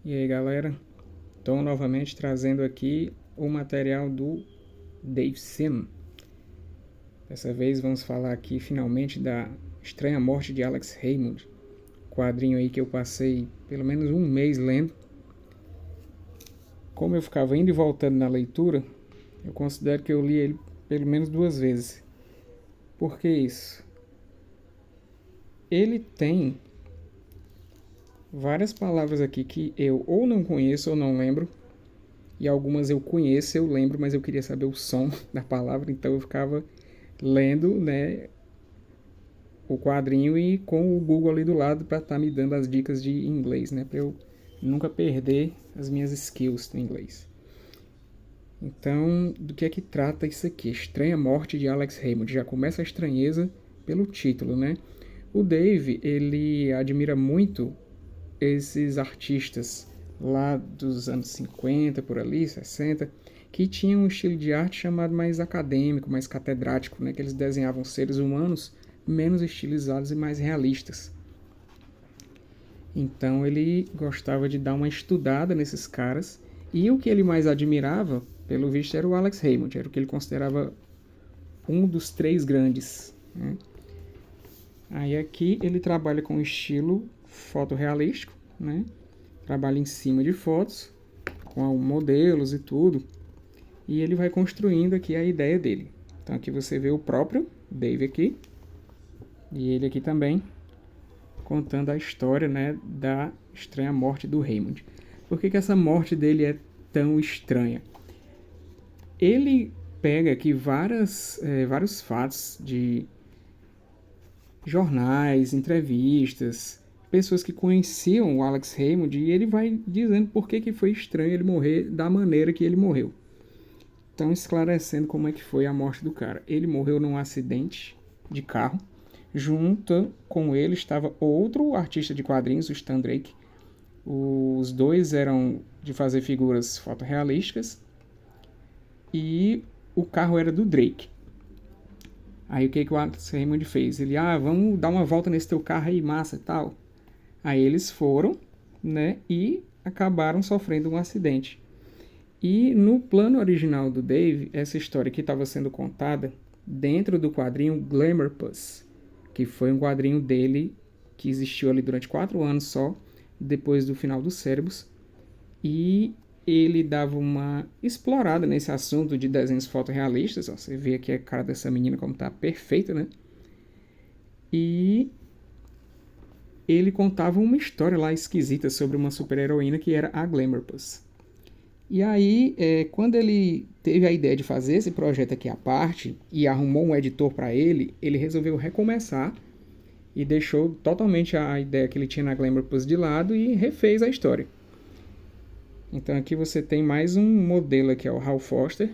E aí galera, estou novamente trazendo aqui o material do Dave Sim. Dessa vez vamos falar aqui finalmente da Estranha Morte de Alex Raymond, quadrinho aí que eu passei pelo menos um mês lendo. Como eu ficava indo e voltando na leitura, eu considero que eu li ele pelo menos 2 vezes. Por que isso? Ele tem várias palavras aqui que eu ou não conheço ou não lembro, e algumas eu conheço, eu lembro, mas eu queria saber o som da palavra, então eu ficava lendo, né, o quadrinho e com o Google ali do lado para estar me dando as dicas de inglês, né, para eu nunca perder as minhas skills no inglês. Então, do que é que trata isso aqui? Estranha Morte de Alex Raymond. Já começa a estranheza pelo título, né? O Dave, ele admira muito esses artistas lá dos anos 50, por ali, 60, que tinham um estilo de arte chamado mais acadêmico, mais catedrático, né? Que eles desenhavam seres humanos menos estilizados e mais realistas. Então ele gostava de dar uma estudada nesses caras, e o que ele mais admirava, pelo visto, era o Alex Raymond, era o que ele considerava um dos 3 grandes, né? Aí aqui ele trabalha com estilo fotorrealístico, né? Trabalha em cima de fotos, com modelos e tudo, e ele vai construindo aqui a ideia dele. Então aqui você vê o próprio Dave aqui, e ele aqui também, contando a história, né, da estranha morte do Raymond. Por que essa morte dele é tão estranha? Ele pega aqui vários fatos de jornais, entrevistas, pessoas que conheciam o Alex Raymond, e ele vai dizendo por que foi estranho ele morrer da maneira que ele morreu. Então, esclarecendo como é que foi a morte do cara. Ele morreu num acidente de carro. Junto com ele estava outro artista de quadrinhos, o Stan Drake. Os dois eram de fazer figuras fotorrealísticas. E o carro era do Drake. Aí o que o Alex Raymond fez? Ele, vamos dar uma volta nesse teu carro aí, massa e tal. Aí eles foram, né, e acabaram sofrendo um acidente. E no plano original do Dave, essa história aqui estava sendo contada dentro do quadrinho Glamour Puss, que foi um quadrinho dele que existiu ali durante 4 anos só, depois do final dos Cérebros. E ele dava uma explorada nesse assunto de desenhos fotorrealistas. Ó, você vê aqui a cara dessa menina como tá perfeita, né? E ele contava uma história lá esquisita sobre uma super-heroína que era a Glamour Puss. E aí, quando ele teve a ideia de fazer esse projeto aqui à parte e arrumou um editor para ele resolveu recomeçar e deixou totalmente a ideia que ele tinha na Glamour Puss de lado e refez a história. Então aqui você tem mais um modelo aqui, o Hal Foster,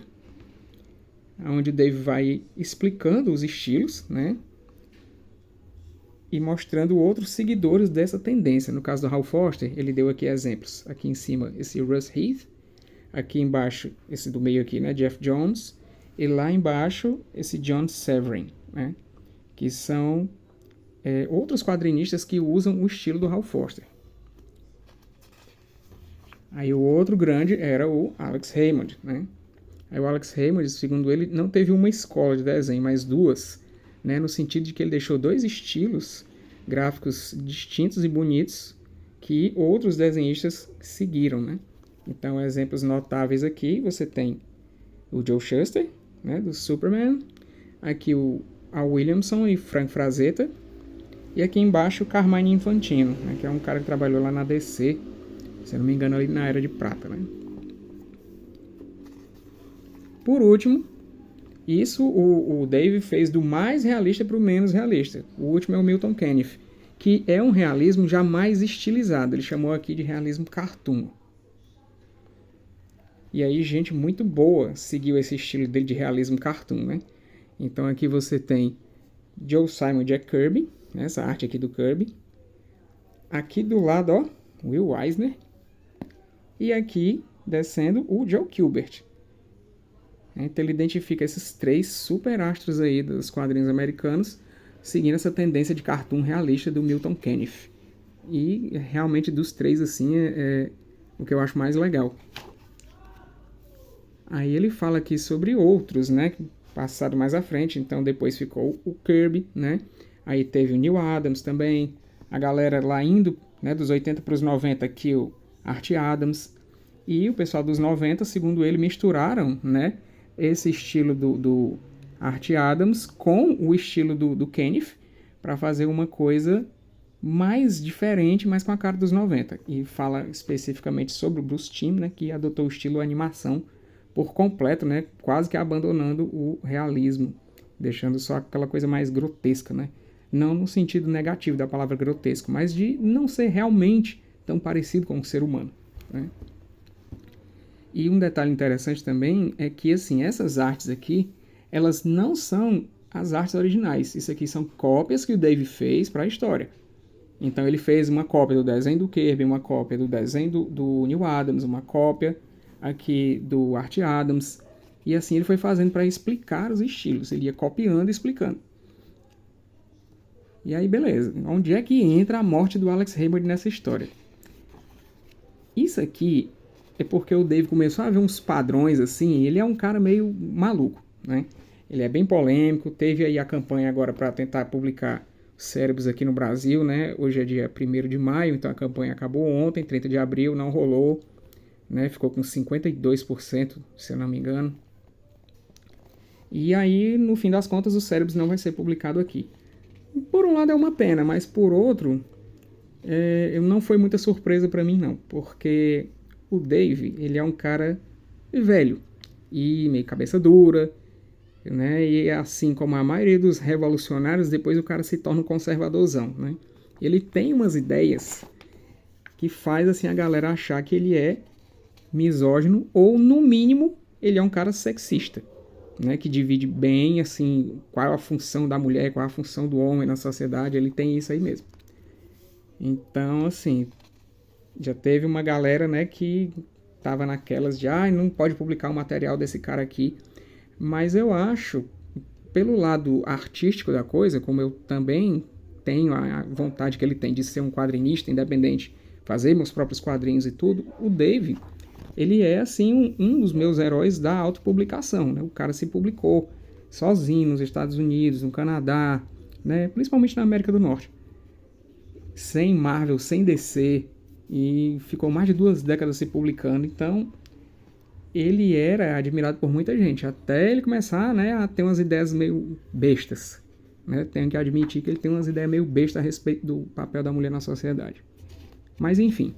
onde o Dave vai explicando os estilos, né? E mostrando outros seguidores dessa tendência. No caso do Hal Foster, ele deu aqui exemplos. Aqui em cima, esse Russ Heath. Aqui embaixo, esse do meio aqui, né, Jeff Jones. E lá embaixo, esse John Severin, né? Que são outros quadrinistas que usam o estilo do Hal Foster. Aí o outro grande era o Alex Raymond, né? Aí o Alex Raymond, segundo ele, não teve uma escola de desenho, mas 2, né? No sentido de que ele deixou 2 estilos gráficos distintos e bonitos que outros desenhistas seguiram, né? Então, exemplos notáveis aqui, você tem o Joe Shuster, né, do Superman, aqui o Al Williamson e Frank Frazetta, e aqui embaixo o Carmine Infantino, né, que é um cara que trabalhou lá na DC, se não me engano, ali na Era de Prata, né? Por último, isso o Dave fez do mais realista para o menos realista. O último é o Milton Caniff, que é um realismo já mais estilizado. Ele chamou aqui de realismo cartoon. E aí gente muito boa seguiu esse estilo dele de realismo cartoon, né? Então aqui você tem Joe Simon e Jack Kirby, né? Essa arte aqui do Kirby. Aqui do lado, ó, Will Eisner. E aqui, descendo, o Joe Kubert. Então ele identifica esses 3 super astros aí dos quadrinhos americanos, seguindo essa tendência de cartoon realista do Milton Caniff. E realmente dos 3, assim, o que eu acho mais legal. Aí ele fala aqui sobre outros, né, passado mais à frente, então depois ficou o Kirby, né, aí teve o Neal Adams também, a galera lá indo, né, dos 80 para os 90, que o Art Adams, e o pessoal dos 90, segundo ele, misturaram, né, esse estilo do Art Adams com o estilo do Kenneth, para fazer uma coisa mais diferente, mas com a cara dos 90. E fala especificamente sobre o Bruce Timm, né, que adotou o estilo animação por completo, né, quase que abandonando o realismo, deixando só aquela coisa mais grotesca, né? Não no sentido negativo da palavra grotesco, mas de não ser realmente tão parecido com o ser humano, né? E um detalhe interessante também é que, assim, essas artes aqui, elas não são as artes originais. Isso aqui são cópias que o Dave fez para a história. Então ele fez uma cópia do desenho do Kirby, uma cópia do desenho do Neal Adams, uma cópia aqui do Art Adams. E assim ele foi fazendo para explicar os estilos. Ele ia copiando e explicando. E aí, beleza. Onde é que entra a morte do Alex Raymond nessa história? Isso aqui é porque o Dave começou a ver uns padrões assim. Ele é um cara meio maluco, né? Ele é bem polêmico. Teve aí a campanha agora para tentar publicar Cérebros aqui no Brasil, né? Hoje é dia 1º de maio, então a campanha acabou ontem, 30 de abril, não rolou, né? Ficou com 52%, se eu não me engano. E aí, no fim das contas, o Cérebros não vai ser publicado aqui. Por um lado é uma pena, mas por outro, não foi muita surpresa para mim não, porque o Dave, ele é um cara velho e meio cabeça dura, né? E assim como a maioria dos revolucionários, depois o cara se torna um conservadorzão, né? Ele tem umas ideias que faz assim a galera achar que ele é misógino ou no mínimo ele é um cara sexista, né? Que divide bem assim qual a função da mulher, qual a função do homem na sociedade. Ele tem isso aí mesmo. Então assim, já teve uma galera, né, que tava naquelas de não pode publicar o material desse cara aqui. Mas eu acho, pelo lado artístico da coisa, como eu também tenho a vontade que ele tem de ser um quadrinista independente, fazer meus próprios quadrinhos e tudo, o Dave, ele é assim um dos meus heróis da autopublicação, né? O cara se publicou sozinho nos Estados Unidos, no Canadá, né? Principalmente na América do Norte, sem Marvel, sem DC, e ficou mais de 2 décadas se publicando. Então ele era admirado por muita gente, até ele começar, né, a ter umas ideias meio bestas, né? Tenho que admitir que ele tem umas ideias meio bestas a respeito do papel da mulher na sociedade. Mas enfim,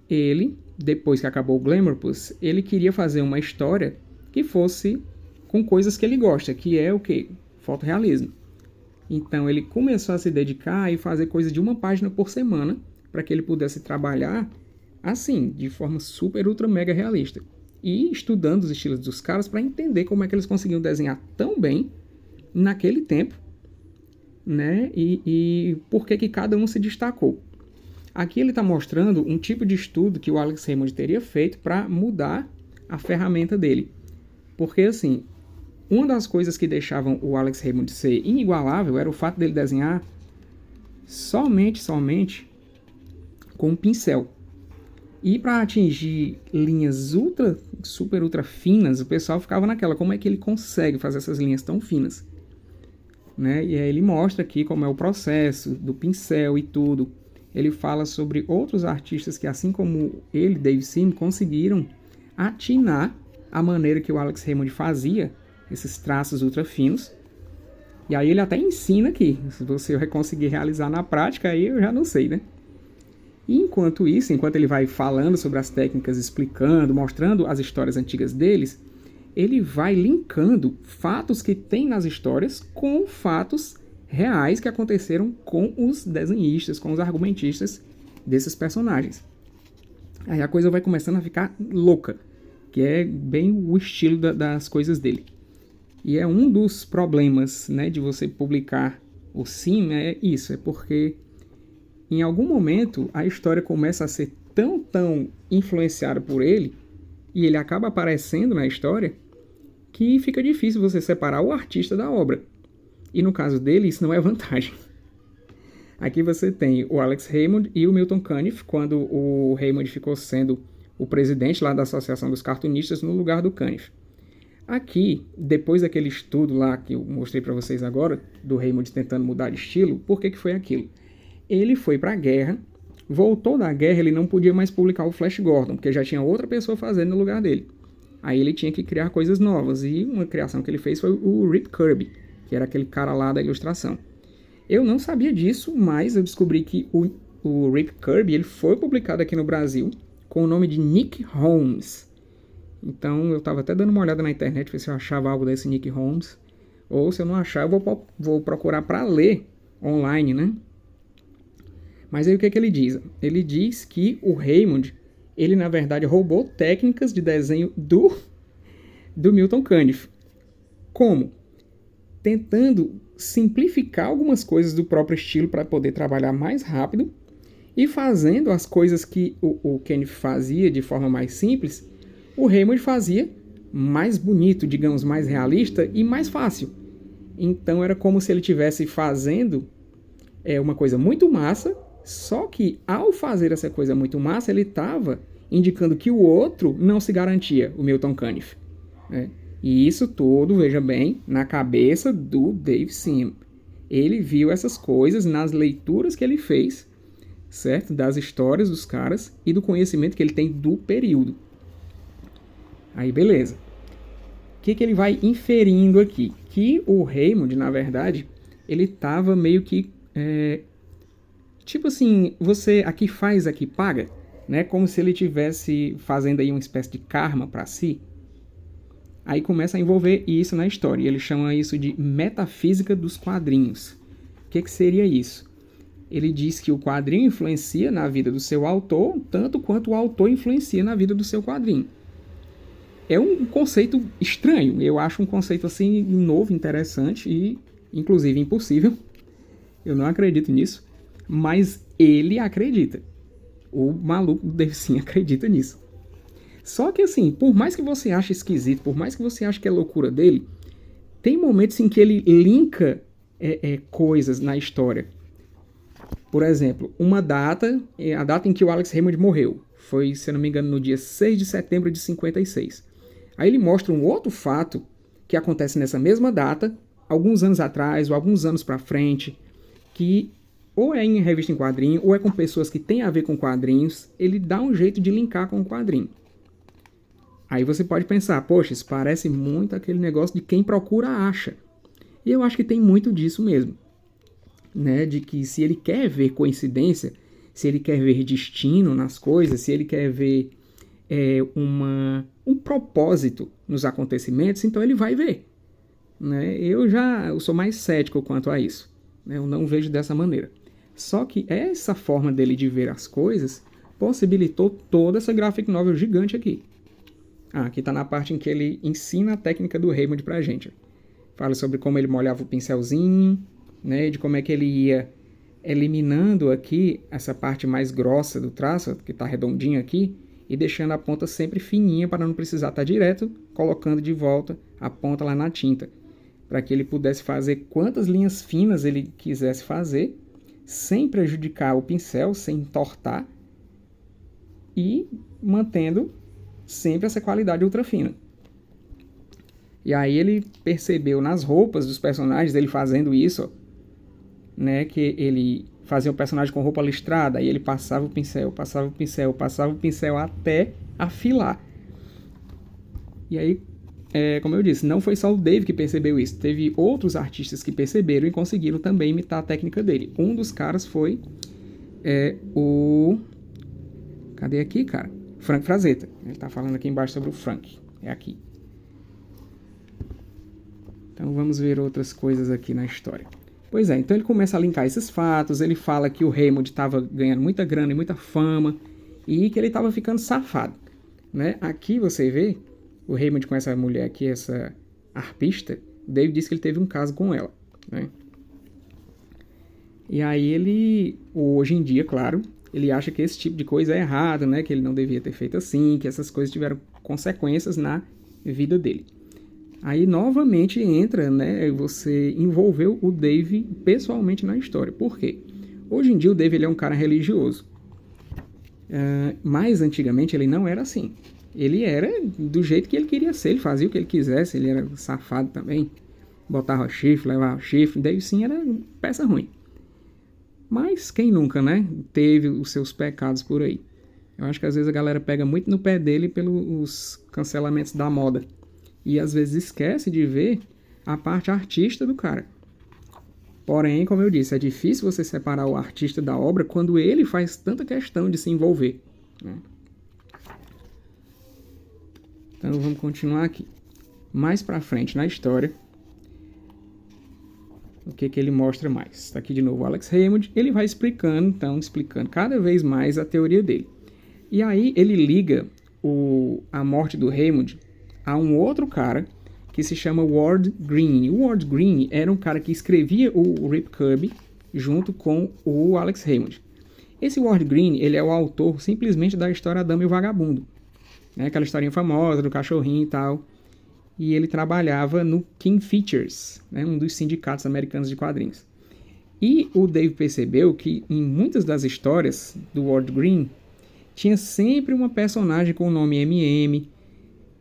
ele, depois que acabou o Glamourpuss, ele queria fazer uma história que fosse com coisas que ele gosta, que é o quê? Fotorrealismo. Então ele começou a se dedicar e fazer coisa de 1 página por semana, para que ele pudesse trabalhar assim, de forma super, ultra, mega realista. E estudando os estilos dos caras para entender como é que eles conseguiam desenhar tão bem naquele tempo, né? E por que cada um se destacou. Aqui ele está mostrando um tipo de estudo que o Alex Raymond teria feito para mudar a ferramenta dele. Porque, assim, uma das coisas que deixavam o Alex Raymond ser inigualável era o fato dele desenhar somente com um pincel. E para atingir linhas super ultra finas, o pessoal ficava naquela, como é que ele consegue fazer essas linhas tão finas? Né? E aí ele mostra aqui como é o processo do pincel e tudo. Ele fala sobre outros artistas que, assim como ele, Dave Sim, conseguiram atinar a maneira que o Alex Raymond fazia esses traços ultra finos. E aí ele até ensina aqui. Se você vai conseguir realizar na prática, aí eu já não sei, né? E enquanto isso, enquanto ele vai falando sobre as técnicas, explicando, mostrando as histórias antigas deles, ele vai linkando fatos que tem nas histórias com fatos reais que aconteceram com os desenhistas, com os argumentistas desses personagens. Aí a coisa vai começando a ficar louca, que é bem o estilo das coisas dele. E é um dos problemas, né, de você publicar o Sim, é isso, é porque em algum momento a história começa a ser tão influenciada por ele, e ele acaba aparecendo na história, que fica difícil você separar o artista da obra. E no caso dele, isso não é vantagem. Aqui você tem o Alex Raymond e o Milton Caniff, quando o Raymond ficou sendo o presidente lá da Associação dos Cartunistas no lugar do Caniff. Aqui, depois daquele estudo lá que eu mostrei para vocês agora, do Raymond tentando mudar de estilo, por que foi aquilo? Ele foi para a guerra, voltou da guerra, ele não podia mais publicar o Flash Gordon, porque já tinha outra pessoa fazendo no lugar dele. Aí ele tinha que criar coisas novas, e uma criação que ele fez foi o Rip Kirby, que era aquele cara lá da ilustração. Eu não sabia disso, mas eu descobri que o Rip Kirby ele foi publicado aqui no Brasil com o nome de Nick Holmes. Então eu estava até dando uma olhada na internet, ver se eu achava algo desse Nick Holmes. Ou se eu não achar, eu vou procurar para ler online, né? Mas aí o que ele diz? Ele diz que o Raymond, ele na verdade roubou técnicas de desenho do Milton Caniff. Como? Tentando simplificar algumas coisas do próprio estilo para poder trabalhar mais rápido e fazendo as coisas que o Caniff fazia de forma mais simples, o Raymond fazia mais bonito, digamos, mais realista e mais fácil. Então era como se ele estivesse fazendo uma coisa muito massa, só que ao fazer essa coisa muito massa, ele estava indicando que o outro não se garantia, o Milton Caniff. Né? E isso tudo, veja bem, na cabeça do Dave Sim. Ele viu essas coisas nas leituras que ele fez, certo? Das histórias dos caras e do conhecimento que ele tem do período. Aí, beleza. O que ele vai inferindo aqui? Que o Raymond, na verdade, ele estava meio que... tipo assim, você aqui faz, aqui paga, né? Como se ele estivesse fazendo aí uma espécie de karma para si. Aí começa a envolver isso na história. Ele chama isso de metafísica dos quadrinhos. O que seria isso? Ele diz que o quadrinho influencia na vida do seu autor, tanto quanto o autor influencia na vida do seu quadrinho. É um conceito estranho. Eu acho um conceito assim novo, interessante e, inclusive, impossível. Eu não acredito nisso. Mas ele acredita. O maluco deve sim acredita nisso. Só que assim, por mais que você ache esquisito, por mais que você ache que é loucura dele, tem momentos em que ele linka coisas na história. Por exemplo, uma data, a data em que o Alex Raymond morreu, foi, se eu não me engano, no dia 6 de setembro de 56. Aí ele mostra um outro fato que acontece nessa mesma data, alguns anos atrás ou alguns anos pra frente, que ou é em revista em quadrinho, ou é com pessoas que têm a ver com quadrinhos, ele dá um jeito de linkar com o quadrinho. Aí você pode pensar, poxa, isso parece muito aquele negócio de quem procura acha. E eu acho que tem muito disso mesmo. Né? De que se ele quer ver coincidência, se ele quer ver destino nas coisas, se ele quer ver um propósito nos acontecimentos, então ele vai ver. Né? Eu sou mais cético quanto a isso. Né? Eu não vejo dessa maneira. Só que essa forma dele de ver as coisas possibilitou toda essa graphic novel gigante aqui. Aqui está na parte em que ele ensina a técnica do Raymond pra gente. Fala sobre como ele molhava o pincelzinho, né, de como é que ele ia eliminando aqui essa parte mais grossa do traço, que está redondinha aqui, e deixando a ponta sempre fininha para não precisar estar direto colocando de volta a ponta lá na tinta, para que ele pudesse fazer quantas linhas finas ele quisesse fazer, sem prejudicar o pincel, sem entortar, e mantendo sempre essa qualidade ultra fina. E aí ele percebeu nas roupas dos personagens, ele fazendo isso, ó, né, que ele fazia o personagem com roupa listrada, aí ele passava o pincel, passava o pincel, passava o pincel até afilar. E aí, como eu disse, não foi só o Dave que percebeu isso, teve outros artistas que perceberam e conseguiram também imitar a técnica dele. Um dos caras foi o... Cadê aqui, cara? Frank Frazetta. Ele tá falando aqui embaixo sobre o Frank. É aqui. Então vamos ver outras coisas aqui na história. Pois é, então ele começa a linkar esses fatos, ele fala que o Raymond estava ganhando muita grana e muita fama, e que ele estava ficando safado. Né? Aqui você vê o Raymond com essa mulher aqui, essa arpista, Dave disse que ele teve um caso com ela. Né? E aí ele, hoje em dia, claro, ele acha que esse tipo de coisa é errado, né? Que ele não devia ter feito assim, que essas coisas tiveram consequências na vida dele. Aí novamente entra, né? Você envolveu o Dave pessoalmente na história. Por quê? Hoje em dia o Dave ele é um cara religioso. Mas antigamente ele não era assim. Ele era do jeito que ele queria ser, ele fazia o que ele quisesse, ele era safado também. Botava chifre, levava chifre, Dave sim era peça ruim. Mas quem nunca, né? Teve os seus pecados por aí. Eu acho que às vezes a galera pega muito no pé dele pelos cancelamentos da moda. E às vezes esquece de ver a parte artista do cara. Porém, como eu disse, é difícil você separar o artista da obra quando ele faz tanta questão de se envolver, né? Então vamos continuar aqui. Mais pra frente na história, o que ele mostra mais? Está aqui de novo o Alex Raymond, ele vai explicando cada vez mais a teoria dele. E aí ele liga a morte do Raymond a um outro cara que se chama Ward Green. O Ward Green era um cara que escrevia o Rip Kirby junto com o Alex Raymond. Esse Ward Green, ele é o autor simplesmente da história A Dama e o Vagabundo, né? Aquela historinha famosa do cachorrinho e tal. E ele trabalhava no King Features, né? Um dos sindicatos americanos de quadrinhos. E o Dave percebeu que em muitas das histórias do Ward Green tinha sempre uma personagem com o nome MM,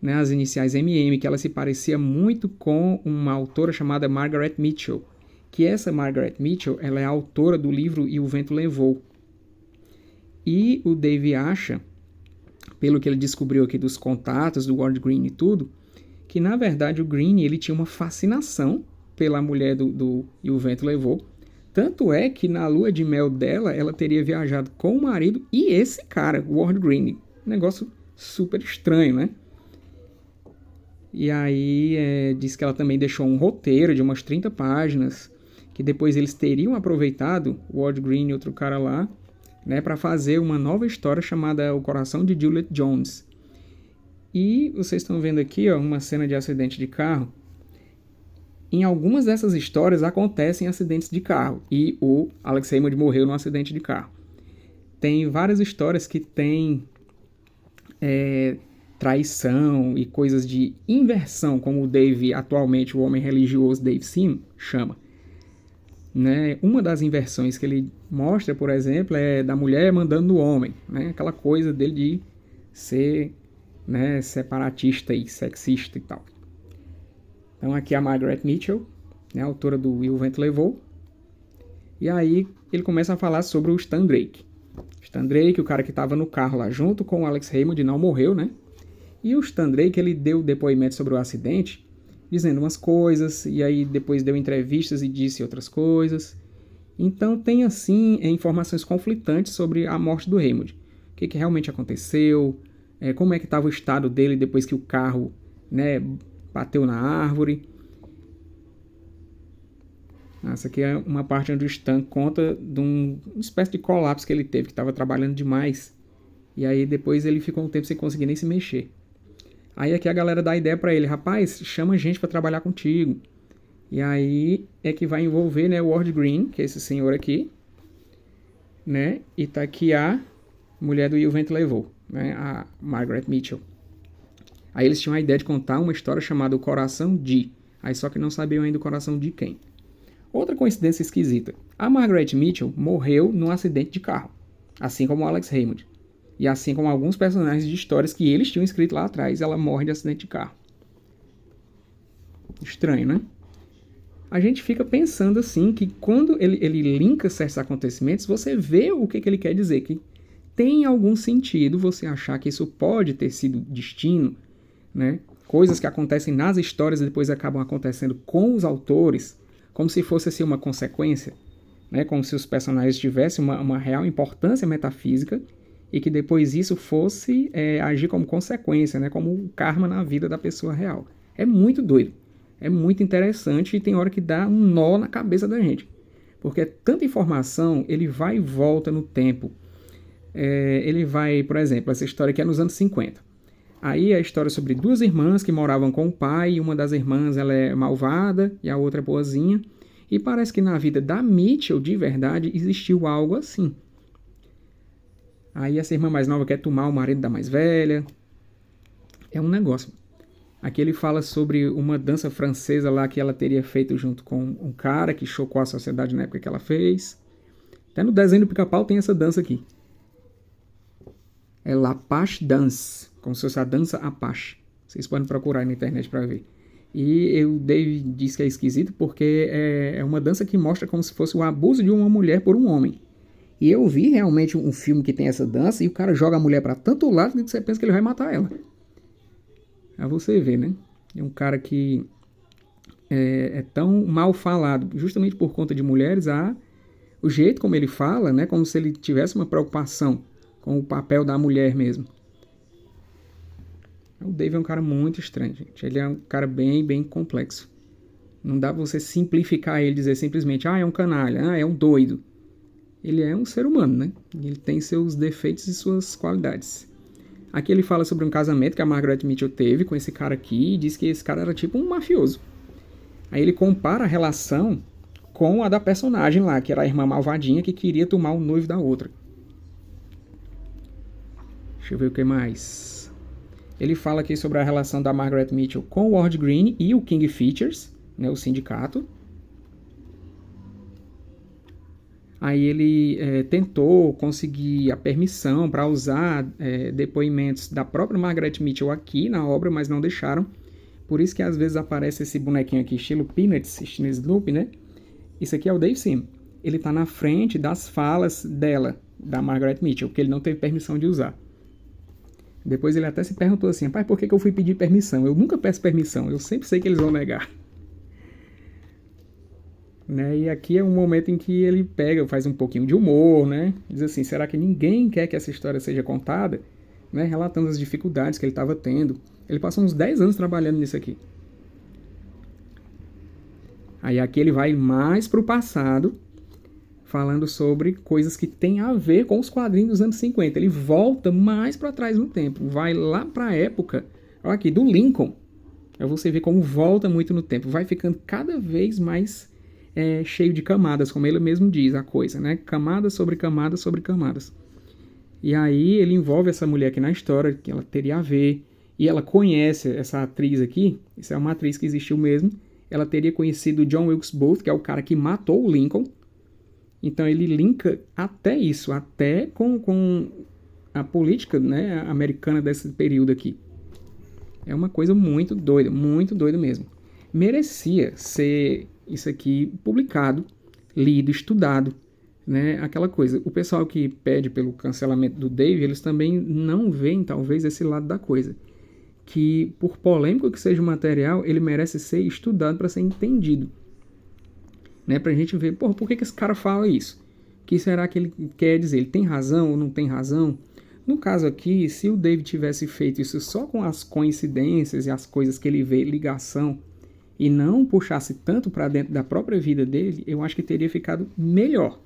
né, as iniciais MM, que ela se parecia muito com uma autora chamada Margaret Mitchell, que essa Margaret Mitchell ela é a autora do livro E o Vento Levou. E o Dave acha, pelo que ele descobriu aqui dos contatos do Ward Green e tudo, que na verdade o Green ele tinha uma fascinação pela mulher do E o Vento Levou. Tanto é que na lua de mel dela, ela teria viajado com o marido e esse cara, o Ward Green. Negócio super estranho, né? E aí diz que ela também deixou um roteiro de umas 30 páginas, que depois eles teriam aproveitado, o Ward Green e outro cara lá, né, para fazer uma nova história chamada O Coração de Juliet Jones. E vocês estão vendo aqui uma cena de acidente de carro. Em algumas dessas histórias acontecem acidentes de carro, e o Alex Raymond morreu num acidente de carro. Tem várias histórias que tem traição e coisas de inversão, como o Dave, atualmente o homem religioso Dave Sim, chama. Né? Uma das inversões que ele mostra, por exemplo, é da mulher mandando no homem, né? Aquela coisa dele de ser, né, separatista e sexista e tal. Então aqui a Margaret Mitchell, né, autora do E o Vento Levou. E aí ele começa a falar sobre o Stan Drake. Stan Drake, o cara que estava no carro lá junto com o Alex Raymond, não morreu, né? E o Stan Drake, ele deu depoimento sobre o acidente, dizendo umas coisas, e aí depois deu entrevistas e disse outras coisas. Então tem, assim, informações conflitantes sobre a morte do Raymond. O que realmente aconteceu, como é que estava o estado dele depois que o carro, né, bateu na árvore. Essa aqui é uma parte onde o Stan conta de uma espécie de colapso que ele teve, que estava trabalhando demais. E aí depois ele ficou um tempo sem conseguir nem se mexer. Aí aqui a galera dá a ideia para ele, rapaz, chama gente para trabalhar contigo. E aí é que vai envolver, né, o Ward Green, que é esse senhor aqui, né, e tá aqui a mulher do E o Vento Levou, né, a Margaret Mitchell. Aí eles tinham a ideia de contar uma história chamada O Coração de, aí só que não sabiam ainda o coração de quem. Outra coincidência esquisita, a Margaret Mitchell morreu num acidente de carro, assim como o Alex Raymond. E assim como alguns personagens de histórias que eles tinham escrito lá atrás, ela morre de acidente de carro. Estranho, né? A gente fica pensando assim, que quando ele linka certos acontecimentos, você vê o que ele quer dizer, que tem algum sentido você achar que isso pode ter sido destino, né? Coisas que acontecem nas histórias e depois acabam acontecendo com os autores, como se fosse assim, uma consequência, né? Como se os personagens tivessem uma real importância metafísica e que depois isso fosse agir como consequência, né? Como um karma na vida da pessoa real. É muito doido, é muito interessante e tem hora que dá um nó na cabeça da gente, porque tanta informação, ele vai e volta no tempo. Ele vai, por exemplo, essa história que é nos anos 50. Aí é a história sobre duas irmãs que moravam com o pai, e uma das irmãs ela é malvada e a outra é boazinha, e parece que na vida da Mitchell, de verdade, existiu algo assim. Aí essa irmã mais nova quer tomar o marido da mais velha. É um negócio. Aqui ele fala sobre uma dança francesa lá que ela teria feito junto com um cara que chocou a sociedade na época que ela fez. Até no desenho do Pica-Pau tem essa dança aqui. É Apache Dance, como se fosse a dança Apache. Vocês podem procurar aí na internet para ver. E o Dave diz que é esquisito porque é uma dança que mostra como se fosse o abuso de uma mulher por um homem. E eu vi realmente um filme que tem essa dança e o cara joga a mulher para tanto lado que você pensa que ele vai matar ela. Aí você vê, né? É um cara que é tão mal falado justamente por conta de mulheres. O jeito como ele fala, né? Como se ele tivesse uma preocupação com o papel da mulher mesmo. O Dave é um cara muito estranho, gente. Ele é um cara bem, bem complexo. Não dá pra você simplificar ele e dizer simplesmente, é um canalha, é um doido. Ele é um ser humano, né? Ele tem seus defeitos e suas qualidades. Aqui ele fala sobre um casamento que a Margaret Mitchell teve com esse cara aqui e diz que esse cara era tipo um mafioso. Aí ele compara a relação com a da personagem lá, que era a irmã malvadinha que queria tomar o noivo da outra. Deixa eu ver o que mais. Ele fala aqui sobre a relação da Margaret Mitchell com o Ward Green e o King Features, né, o sindicato. Aí ele tentou conseguir a permissão para usar depoimentos da própria Margaret Mitchell aqui na obra, mas não deixaram. Por isso que às vezes aparece esse bonequinho aqui, estilo Peanuts, estilo Snoopy, né? Isso aqui é o Dave Sim. Ele está na frente das falas dela, da Margaret Mitchell, que ele não teve permissão de usar. Depois ele até se perguntou assim, pai, por que eu fui pedir permissão? Eu nunca peço permissão, eu sempre sei que eles vão negar. Né? E aqui é um momento em que ele faz um pouquinho de humor, né? Diz assim, será que ninguém quer que essa história seja contada? Né? Relatando as dificuldades que ele estava tendo. Ele passou uns 10 anos trabalhando nisso aqui. Aí aqui ele vai mais para o passado, falando sobre coisas que tem a ver com os quadrinhos dos anos 50. Ele volta mais para trás no tempo, vai lá para a época, olha aqui, do Lincoln. Aí você vê como volta muito no tempo, vai ficando cada vez mais cheio de camadas, como ele mesmo diz a coisa, né? Camadas sobre camadas sobre camadas. E aí ele envolve essa mulher aqui na história, que ela teria a ver, e ela conhece essa atriz aqui, isso é uma atriz que existiu mesmo, ela teria conhecido John Wilkes Booth, que é o cara que matou o Lincoln. Então ele linka até isso, até com a política, né, americana desse período aqui. É uma coisa muito doida mesmo. Merecia ser isso aqui publicado, lido, estudado, né, aquela coisa. O pessoal que pede pelo cancelamento do Dave, eles também não veem, talvez, esse lado da coisa. Que, por polêmico que seja o material, ele merece ser estudado para ser entendido. Né, pra gente ver, por que esse cara fala isso? O que será que ele quer dizer? Ele tem razão ou não tem razão? No caso aqui, se o Dave tivesse feito isso só com as coincidências e as coisas que ele vê, ligação, e não puxasse tanto para dentro da própria vida dele, eu acho que teria ficado melhor.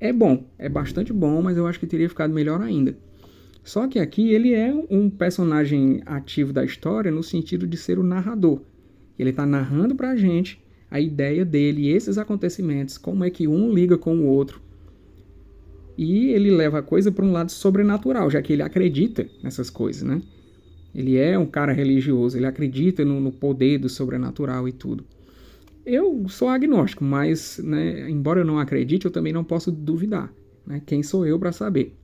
É bom, é bastante bom, mas eu acho que teria ficado melhor ainda. Só que aqui ele é um personagem ativo da história no sentido de ser o narrador. Ele está narrando para a gente a ideia dele, esses acontecimentos, como é que um liga com o outro. E ele leva a coisa para um lado sobrenatural, já que ele acredita nessas coisas, né? Ele é um cara religioso, ele acredita no poder do sobrenatural e tudo. Eu sou agnóstico, mas, né, embora eu não acredite, eu também não posso duvidar. Né? Quem sou eu para saber?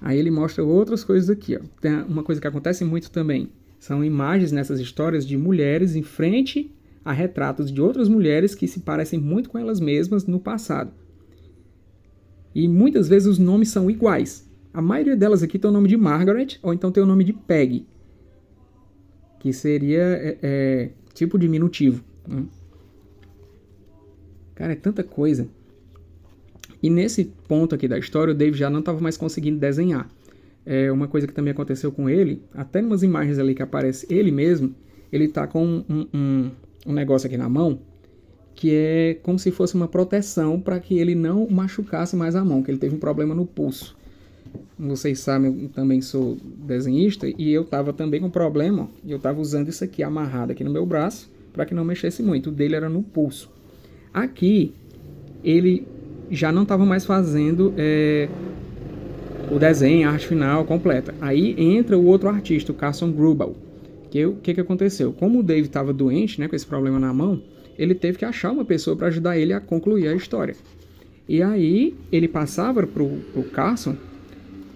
Aí ele mostra outras coisas aqui. Ó. Tem uma coisa que acontece muito também. São imagens nessas histórias de mulheres em frente a retratos de outras mulheres que se parecem muito com elas mesmas no passado. E muitas vezes os nomes são iguais. A maioria delas aqui tem o nome de Margaret, ou então tem o nome de Peggy, que seria tipo diminutivo. Né? Cara, é tanta coisa. E nesse ponto aqui da história, o Dave já não estava mais conseguindo desenhar. Uma coisa que também aconteceu com ele, até umas imagens ali que aparece ele mesmo, ele está com um negócio aqui na mão, que é como se fosse uma proteção para que ele não machucasse mais a mão, que ele teve um problema no pulso. Vocês sabem, eu também sou desenhista e eu estava também com problema e eu estava usando isso aqui amarrado aqui no meu braço para que não mexesse muito. O dele era no pulso. Aqui, ele já não estava mais fazendo o desenho, a arte final completa. Aí entra o outro artista, o Carson Grubel. O que aconteceu? Como o Dave estava doente, né, com esse problema na mão, ele teve que achar uma pessoa para ajudar ele a concluir a história. E aí ele passava pro Carson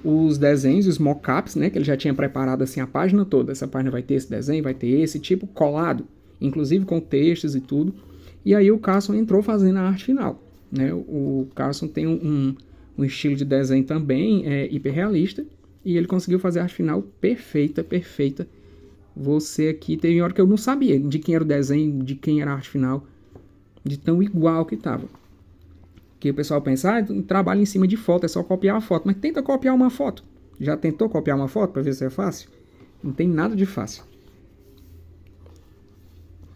os desenhos, os mockups, né, que ele já tinha preparado assim a página toda. Essa página vai ter esse desenho, vai ter esse tipo colado, inclusive com textos e tudo. E aí o Carson entrou fazendo a arte final, né? O Carson tem um estilo de desenho também hiperrealista, e ele conseguiu fazer a arte final perfeita, perfeita. Você aqui teve hora que eu não sabia de quem era o desenho, de quem era a arte final, de tão igual que estava. Que o pessoal pensa, trabalha em cima de foto, é só copiar a foto. Mas tenta copiar uma foto. Já tentou copiar uma foto para ver se é fácil? Não tem nada de fácil.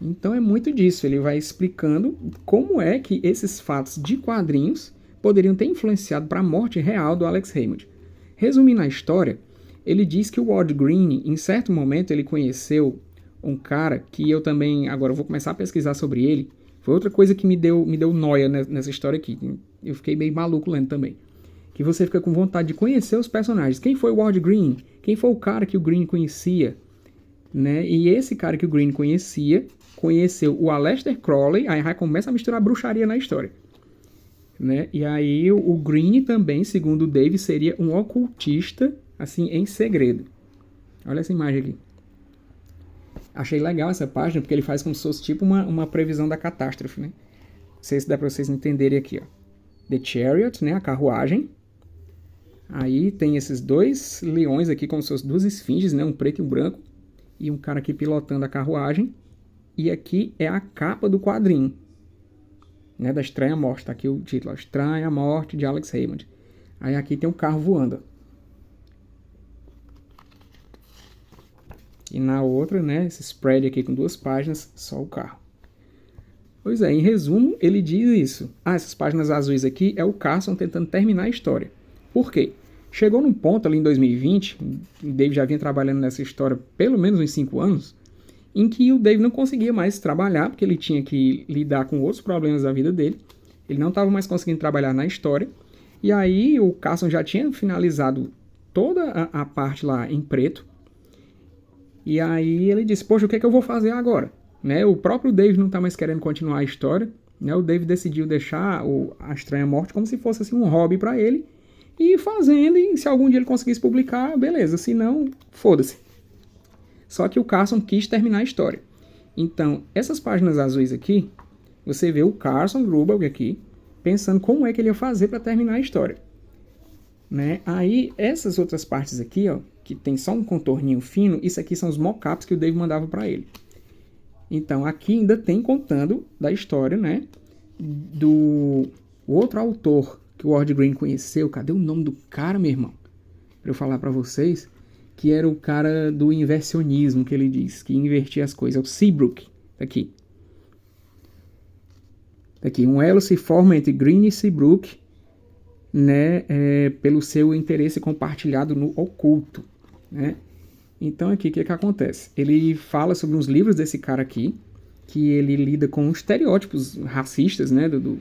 Então é muito disso. Ele vai explicando como é que esses fatos de quadrinhos poderiam ter influenciado para a morte real do Alex Raymond. Resumindo a história, ele diz que o Ward Green, em certo momento, ele conheceu um cara que eu também, agora eu vou começar a pesquisar sobre ele. Foi outra coisa que me deu noia nessa história aqui. Eu fiquei bem maluco lendo também. Que você fica com vontade de conhecer os personagens. Quem foi o Ward Green? Quem foi o cara que o Green conhecia? Né? E esse cara que o Green conheceu o Aleister Crowley, aí começa a misturar bruxaria na história. Né? E aí o Green também, segundo o Dave, seria um ocultista, assim, em segredo. Olha essa imagem aqui. Achei legal essa página, porque ele faz como se fosse tipo uma previsão da catástrofe, né? Não sei se dá pra vocês entenderem aqui, ó. The Chariot, né? A carruagem. Aí tem esses dois leões aqui, como se fossem duas esfinges, né? Um preto e um branco. E um cara aqui pilotando a carruagem. E aqui é a capa do quadrinho, né? Da Estranha Morte. Tá aqui o título, ó, Estranha Morte de Alex Raymond. Aí aqui tem um carro voando. E na outra, né, esse spread aqui com 2 páginas, só o carro. Pois é, em resumo, ele diz isso. Essas páginas azuis aqui é o Carson tentando terminar a história. Por quê? Chegou num ponto ali em 2020, o Dave já vinha trabalhando nessa história pelo menos uns 5 anos, em que o Dave não conseguia mais trabalhar, porque ele tinha que lidar com outros problemas da vida dele. Ele não estava mais conseguindo trabalhar na história. E aí o Carson já tinha finalizado toda a parte lá em preto. E aí ele disse, poxa, o que é que eu vou fazer agora? Né? O próprio Dave não está mais querendo continuar a história. Né? O Dave decidiu deixar a Estranha Morte como se fosse assim, um hobby para ele. E ir fazendo, e se algum dia ele conseguisse publicar, beleza. Se não, foda-se. Só que o Carson quis terminar a história. Então, essas páginas azuis aqui, você vê o Carson Gruber aqui, pensando como é que ele ia fazer para terminar a história. Né? Aí, essas outras partes aqui, ó, que tem só um contorninho fino, isso aqui são os mockups que o Dave mandava para ele. Então, aqui ainda tem contando da história, né, do outro autor que o Ward Green conheceu. Cadê o nome do cara, meu irmão? Para eu falar para vocês, que era o cara do inversionismo, que ele diz, que invertia as coisas. É o Seabrook, aqui. Aqui, um elo se forma entre Green e Seabrook, né, pelo seu interesse compartilhado no oculto. Né? Então aqui o que acontece? Ele fala sobre uns livros desse cara aqui, que ele lida com estereótipos racistas, né, do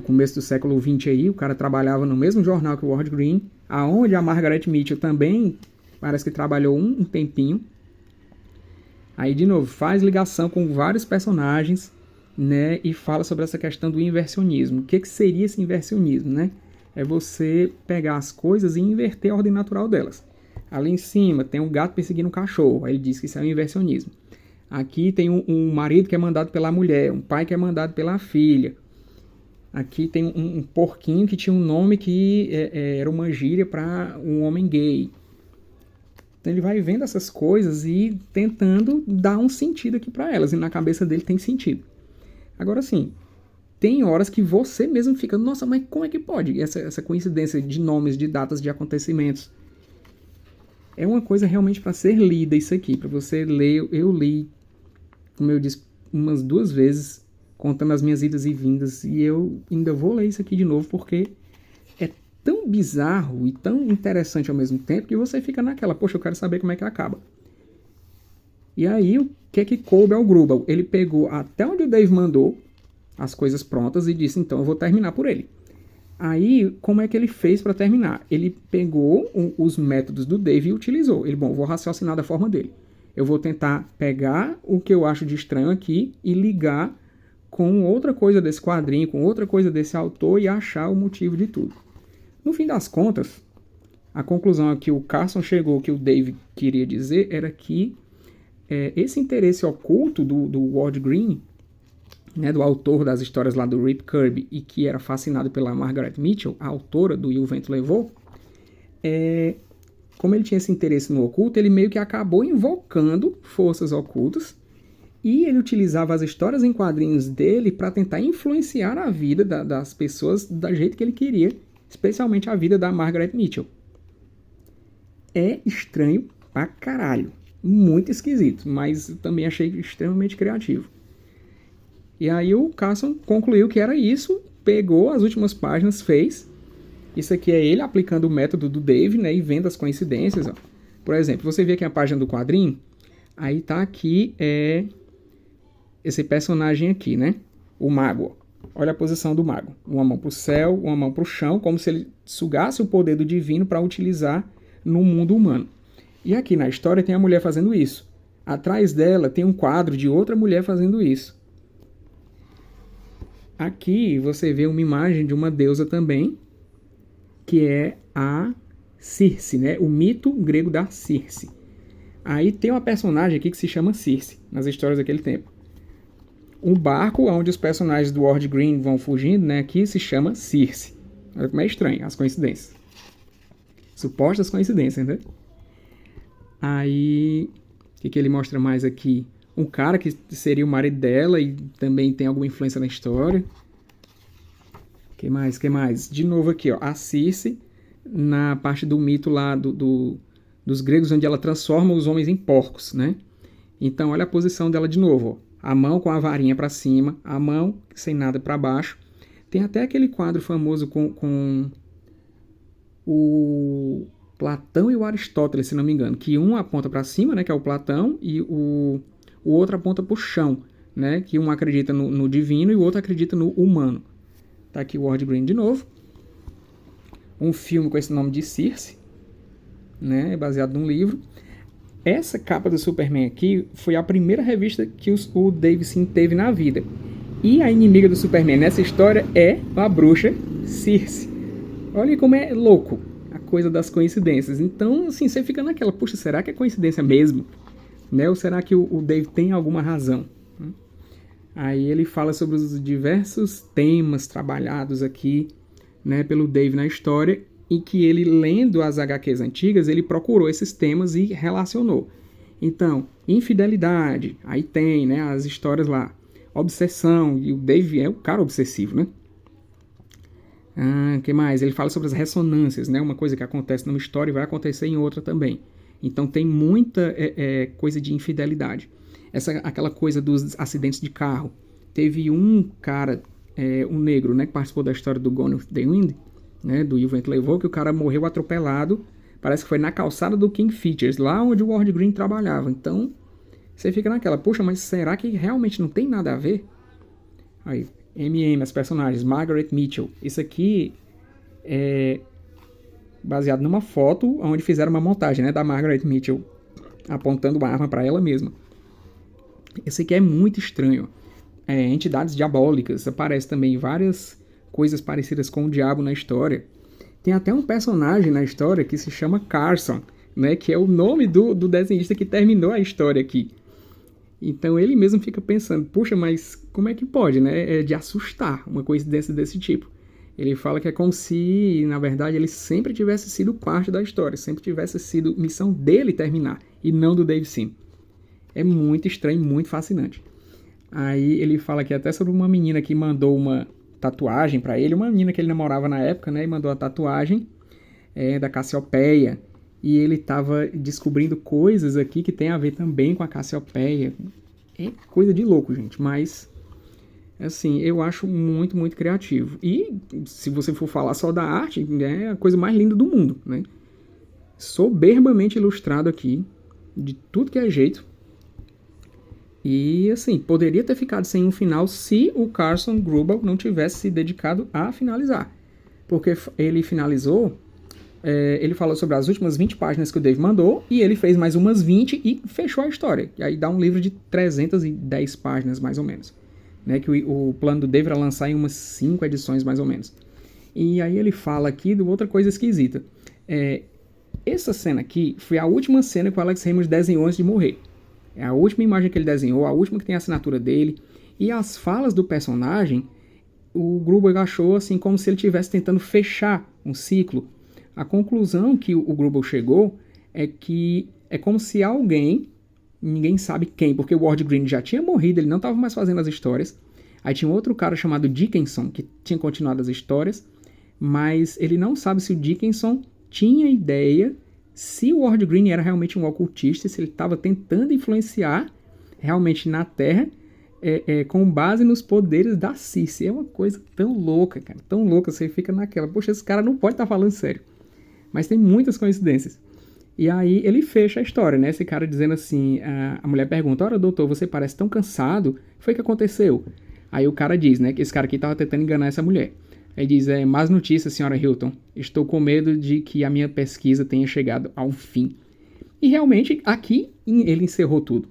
começo do século XX aí. O cara trabalhava no mesmo jornal que o Ward Green, aonde a Margaret Mitchell também parece que trabalhou um tempinho. Aí de novo, faz ligação com vários personagens, né, e fala sobre essa questão do inversionismo. O que seria esse inversionismo, né? É você pegar as coisas e inverter a ordem natural delas. Ali em cima tem um gato perseguindo um cachorro. Aí ele diz que isso é um inversionismo. Aqui tem um marido que é mandado pela mulher, um pai que é mandado pela filha. Aqui tem um porquinho que tinha um nome que era uma gíria para um homem gay. Então ele vai vendo essas coisas e tentando dar um sentido aqui para elas. E na cabeça dele tem sentido. Agora sim, tem horas que você mesmo fica, nossa, mas como é que pode? Essa coincidência de nomes, de datas, de acontecimentos. É uma coisa realmente para ser lida isso aqui, para você ler. Eu li, como eu disse, umas 2 vezes, contando as minhas idas e vindas, e eu ainda vou ler isso aqui de novo, porque é tão bizarro e tão interessante ao mesmo tempo, que você fica naquela, poxa, eu quero saber como é que acaba. E aí, o que é que coube ao Grubel? Ele pegou até onde o Dave mandou, as coisas prontas, e disse, então eu vou terminar por ele. Aí, como é que ele fez para terminar? Ele pegou os métodos do Dave e utilizou. Ele, vou raciocinar da forma dele. Eu vou tentar pegar o que eu acho de estranho aqui e ligar com outra coisa desse quadrinho, com outra coisa desse autor e achar o motivo de tudo. No fim das contas, a conclusão a que o Carson chegou, que o Dave queria dizer, era que esse interesse oculto do Ward Green, né, do autor das histórias lá do Rip Kirby, e que era fascinado pela Margaret Mitchell, a autora do E o Vento Levou, como ele tinha esse interesse no oculto, ele meio que acabou invocando forças ocultas, e ele utilizava as histórias em quadrinhos dele para tentar influenciar a vida das pessoas do jeito que ele queria, especialmente a vida da Margaret Mitchell. É estranho pra caralho. Muito esquisito, mas também achei extremamente criativo. E aí o Carson concluiu que era isso, pegou as últimas páginas, fez. Isso aqui é ele aplicando o método do Dave, né, e vendo as coincidências. Ó. Por exemplo, você vê aqui a página do quadrinho, aí tá aqui esse personagem aqui, né, o mago. Olha a posição do mago. Uma mão pro céu, uma mão pro chão, como se ele sugasse o poder do divino para utilizar no mundo humano. E aqui na história tem a mulher fazendo isso. Atrás dela tem um quadro de outra mulher fazendo isso. Aqui você vê uma imagem de uma deusa também, que é a Circe, né? O mito grego da Circe. Aí tem uma personagem aqui que se chama Circe, nas histórias daquele tempo. Um barco onde os personagens do Ward Green vão fugindo, né? Aqui se chama Circe. Olha como é estranho as coincidências. Supostas coincidências, né? Aí, o que ele mostra mais aqui? Um cara que seria o marido dela e também tem alguma influência na história. Que mais? De novo aqui, ó, a Circe, na parte do mito lá dos gregos, onde ela transforma os homens em porcos, né? Então, olha a posição dela de novo, ó. A mão com a varinha para cima, a mão sem nada para baixo. Tem até aquele quadro famoso com o Platão e o Aristóteles, se não me engano, que um aponta para cima, né, que é o Platão, e o outro aponta para o chão, né, que um acredita no divino e o outro acredita no humano. Tá aqui o Ward Green de novo. Um filme com esse nome de Circe, né, baseado num livro. Essa capa do Superman aqui foi a primeira revista que o Davison teve na vida. E a inimiga do Superman nessa história é a bruxa Circe. Olha como é louco a coisa das coincidências. Então, assim, você fica naquela, puxa, será que é coincidência mesmo? Né? Ou será que o Dave tem alguma razão? Aí ele fala sobre os diversos temas trabalhados aqui, né, pelo Dave na história, e que ele, lendo as HQs antigas, ele procurou esses temas e relacionou. Então, infidelidade, aí tem, né, as histórias lá, obsessão, e o Dave é o cara obsessivo, né? Que mais? Ele fala sobre as ressonâncias, né? Uma coisa que acontece numa história e vai acontecer em outra também. Então tem muita coisa de infidelidade. Aquela coisa dos acidentes de carro. Teve um cara, um negro, né, que participou da história do Gone with the Wind, né, do E o Vento Levou, que o cara morreu atropelado, parece que foi na calçada do King Features, lá onde o Ward Green trabalhava. Então você fica naquela, poxa, mas será que realmente não tem nada a ver? Aí, as personagens, Margaret Mitchell. Isso aqui é baseado numa foto onde fizeram uma montagem, né, da Margaret Mitchell apontando uma arma para ela mesma. Esse aqui é muito estranho. Entidades diabólicas, aparece também várias coisas parecidas com o diabo na história. Tem até um personagem na história que se chama Carson, né, que é o nome do desenhista que terminou a história aqui. Então ele mesmo fica pensando, puxa, mas como é que pode, né? É de assustar uma coincidência desse tipo. Ele fala que é como se, na verdade, ele sempre tivesse sido parte da história, sempre tivesse sido missão dele terminar, e não do Dave Sim. É muito estranho, muito fascinante. Aí ele fala aqui até sobre uma menina que mandou uma tatuagem pra ele, uma menina que ele namorava na época, né? E mandou a tatuagem da Cassiopeia. E ele estava descobrindo coisas aqui que tem a ver também com a Cassiopeia. É coisa de louco, gente. Mas, assim, eu acho muito, muito criativo. E, se você for falar só da arte, é a coisa mais linda do mundo, né? Soberbamente ilustrado aqui, de tudo que é jeito. E, assim, poderia ter ficado sem um final se o Carson Grubel não tivesse se dedicado a finalizar. Porque ele finalizou... ele falou sobre as últimas 20 páginas que o Dave mandou, e ele fez mais umas 20 e fechou a história. E aí dá um livro de 310 páginas, mais ou menos. né, que o plano do Dave era lançar em umas 5 edições, mais ou menos. E aí ele fala aqui de outra coisa esquisita. Essa cena aqui foi a última cena que o Alex Raymond desenhou antes de morrer. É a última imagem que ele desenhou, a última que tem a assinatura dele. E as falas do personagem, o Grubel achou assim como se ele estivesse tentando fechar um ciclo. A conclusão que o Grubel chegou é que é como se alguém, ninguém sabe quem, porque o Ward Green já tinha morrido, ele não estava mais fazendo as histórias. Aí tinha outro cara chamado Dickinson que tinha continuado as histórias, mas ele não sabe se o Dickinson tinha ideia se o Ward Green era realmente um ocultista, se ele estava tentando influenciar realmente na Terra com base nos poderes da Circe. É uma coisa tão louca, cara, tão louca, você fica naquela, poxa, esse cara não pode estar falando sério. Mas tem muitas coincidências. E aí ele fecha a história, né? Esse cara dizendo assim, a mulher pergunta, ora doutor, você parece tão cansado, o que foi que aconteceu? Aí o cara diz, né, que esse cara aqui estava tentando enganar essa mulher. Aí diz, más notícias, senhora Hilton, estou com medo de que a minha pesquisa tenha chegado ao fim. E realmente, aqui ele encerrou tudo.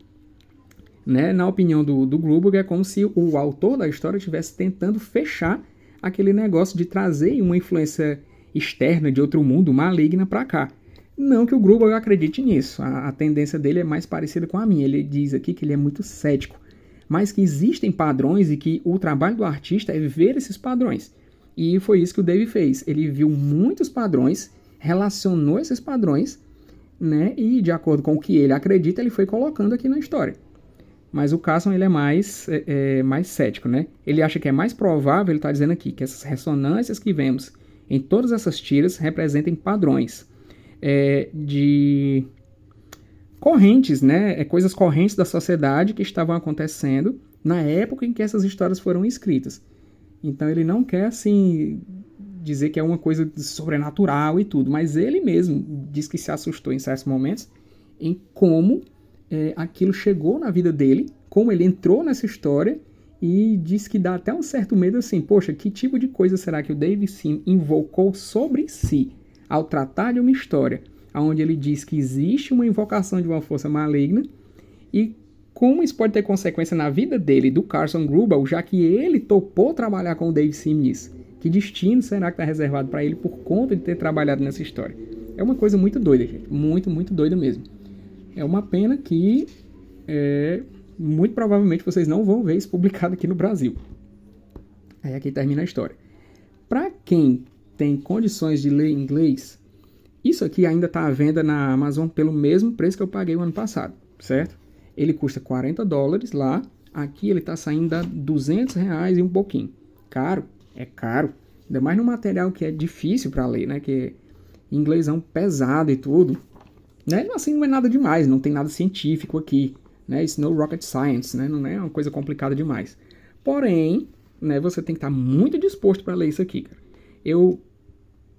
Né? Na opinião do Grubel, é como se o autor da história estivesse tentando fechar aquele negócio de trazer uma influência externa de outro mundo maligna para cá. Não que o Grubel acredite nisso, a tendência dele é mais parecida com a minha. Ele diz aqui que ele é muito cético, mas que existem padrões e que o trabalho do artista é ver esses padrões. E foi isso que o Dave fez. Ele viu muitos padrões, relacionou esses padrões, né? E de acordo com o que ele acredita, ele foi colocando aqui na história. Mas o Carson, ele é mais cético, né? Ele acha que é mais provável, ele está dizendo aqui, que essas ressonâncias que vemos em todas essas tiras representem padrões de correntes, né? Coisas correntes da sociedade que estavam acontecendo na época em que essas histórias foram escritas. Então ele não quer, assim, dizer que é uma coisa sobrenatural e tudo, mas ele mesmo diz que se assustou em certos momentos em como aquilo chegou na vida dele, como ele entrou nessa história, e diz que dá até um certo medo assim, poxa, que tipo de coisa será que o Dave Sim invocou sobre si ao tratar de uma história onde ele diz que existe uma invocação de uma força maligna e como isso pode ter consequência na vida dele, do Carson Grubel, já que ele topou trabalhar com o Dave Sim nisso. Que destino será que está reservado para ele por conta de ter trabalhado nessa história? É uma coisa muito doida, gente. Muito, muito doida mesmo. É uma pena que muito provavelmente vocês não vão ver isso publicado aqui no Brasil. Aí aqui termina a história. Para quem tem condições de ler inglês, isso aqui ainda está à venda na Amazon pelo mesmo preço que eu paguei o ano passado, certo? Ele custa $40 lá, aqui ele está saindo a R$200 e um pouquinho. Caro, é caro. Ainda mais no material que é difícil para ler, né? Que é inglêsão pesado e tudo. Né? Assim, não é nada demais, não tem nada científico aqui. Né? It's no rocket science, né? Não é uma coisa complicada demais. Porém, né, você tem que estar muito disposto para ler isso aqui, cara. Eu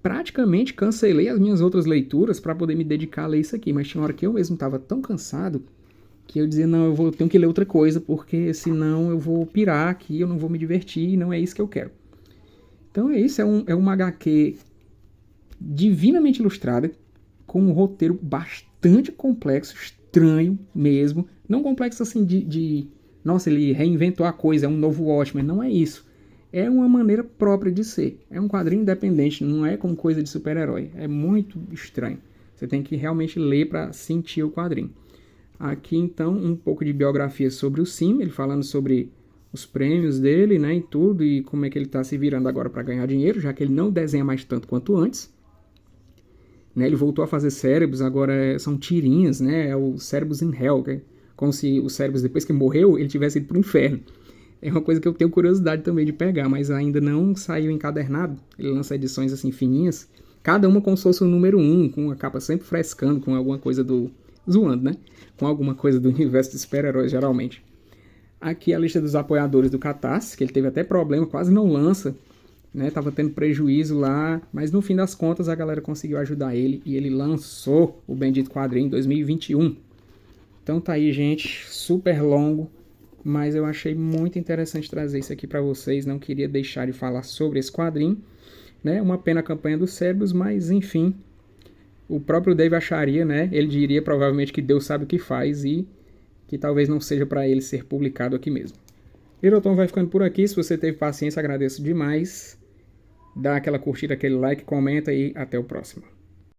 praticamente cancelei as minhas outras leituras para poder me dedicar a ler isso aqui, mas tinha uma hora que eu mesmo estava tão cansado que eu dizia, não, eu tenho que ler outra coisa, porque senão eu vou pirar aqui, eu não vou me divertir, e não é isso que eu quero. Então é isso, é uma HQ divinamente ilustrada, com um roteiro bastante complexo, estranho mesmo, não complexo assim nossa, ele reinventou a coisa, é um novo Watchmen, não é isso. É uma maneira própria de ser, é um quadrinho independente, não é como coisa de super-herói, é muito estranho. Você tem que realmente ler para sentir o quadrinho. Aqui, então, um pouco de biografia sobre o Sim, ele falando sobre os prêmios dele, né, e tudo, e como é que ele está se virando agora para ganhar dinheiro, já que ele não desenha mais tanto quanto antes. Né, ele voltou a fazer cérebros, agora são tirinhas, né, é o Cérebros in Hell, que é como se o Cérebros, depois que morreu, ele tivesse ido para o inferno. É uma coisa que eu tenho curiosidade também de pegar, mas ainda não saiu encadernado. Ele lança edições assim fininhas, cada uma como se fosse o número 1, com a capa sempre frescando, com alguma coisa zoando, né? Com alguma coisa do universo de super-heróis, geralmente. Aqui a lista dos apoiadores do Catarse, que ele teve até problema, quase não lança, né? Tava tendo prejuízo lá, mas no fim das contas a galera conseguiu ajudar ele e ele lançou o bendito quadrinho em 2021. Então tá aí, gente, super longo, mas eu achei muito interessante trazer isso aqui para vocês, não queria deixar de falar sobre esse quadrinho, né? Uma pena a campanha dos cérebros, mas enfim, o próprio Dave acharia, né? Ele diria provavelmente que Deus sabe o que faz e que talvez não seja para ele ser publicado aqui mesmo. Littleton vai ficando por aqui. Se você teve paciência, agradeço demais. Dá aquela curtida, aquele like, comenta e até o próximo.